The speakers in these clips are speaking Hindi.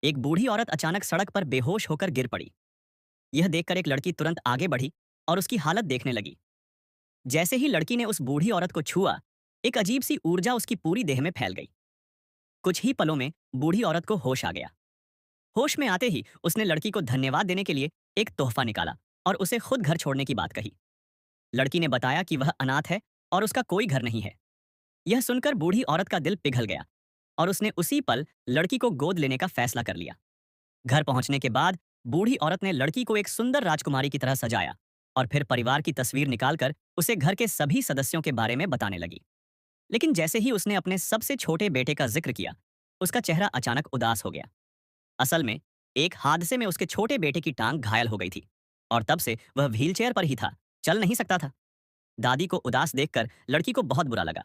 एक बूढ़ी औरत अचानक सड़क पर बेहोश होकर गिर पड़ी। यह देखकर एक लड़की तुरंत आगे बढ़ी और उसकी हालत देखने लगी। जैसे ही लड़की ने उस बूढ़ी औरत को छुआ, एक अजीब सी ऊर्जा उसकी पूरी देह में फैल गई। कुछ ही पलों में बूढ़ी औरत को होश आ गया। होश में आते ही उसने लड़की को धन्यवाद देने के लिए एक तोहफा निकाला और उसे खुद घर छोड़ने की बात कही। लड़की ने बताया कि वह अनाथ है और उसका कोई घर नहीं है। यह सुनकर बूढ़ी औरत का दिल पिघल गया और उसने उसी पल लड़की को गोद लेने का फैसला कर लिया। घर पहुंचने के बाद बूढ़ी औरत ने लड़की को एक सुंदर राजकुमारी की तरह सजाया और फिर परिवार की तस्वीर निकालकर उसे घर के सभी सदस्यों के बारे में बताने लगी। लेकिन जैसे ही उसने अपने सबसे छोटे बेटे का जिक्र किया, उसका चेहरा अचानक उदास हो गया। असल में एक हादसे में उसके छोटे बेटे की टांग घायल हो गई थी और तब से वह व्हीलचेयर पर ही था, चल नहीं सकता था। दादी को उदास देखकर लड़की को बहुत बुरा लगा।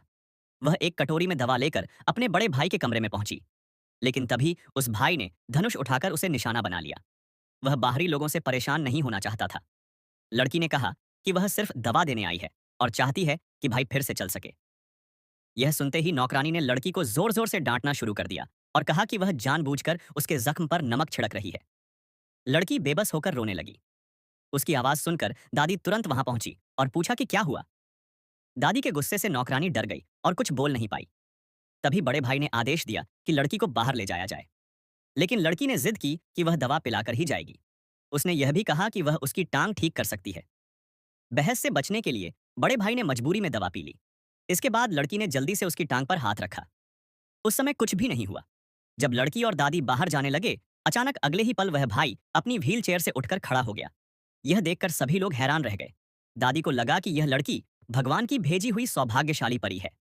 वह एक कटोरी में दवा लेकर अपने बड़े भाई के कमरे में पहुंची। लेकिन तभी उस भाई ने धनुष उठाकर उसे निशाना बना लिया। वह बाहरी लोगों से परेशान नहीं होना चाहता था। लड़की ने कहा कि वह सिर्फ दवा देने आई है और चाहती है कि भाई फिर से चल सके। यह सुनते ही नौकरानी ने लड़की को जोर जोर से डांटना शुरू कर दिया और कहा कि वह जानबूझकर उसके जख्म पर नमक छिड़क रही है। लड़की बेबस होकर रोने लगी। उसकी आवाज सुनकर दादी तुरंत वहां पहुंची और पूछा कि क्या हुआ। दादी के गुस्से से नौकरानी डर गई और कुछ बोल नहीं पाई। तभी बड़े भाई ने आदेश दिया कि लड़की को बाहर ले जाया जाए। लेकिन लड़की ने जिद की कि वह दवा पिलाकर ही जाएगी। उसने यह भी कहा कि वह उसकी टांग ठीक कर सकती है। बहस से बचने के लिए बड़े भाई ने मजबूरी में दवा पी ली। इसके बाद लड़की ने जल्दी से उसकी टांग पर हाथ रखा। उस समय कुछ भी नहीं हुआ। जब लड़की और दादी बाहर जाने लगे, अचानक अगले ही पल वह भाई अपनी व्हील चेयर से उठकर खड़ा हो गया। यह देखकर सभी लोग हैरान रह गए। दादी को लगा कि यह लड़की भगवान की भेजी हुई सौभाग्यशाली परी है।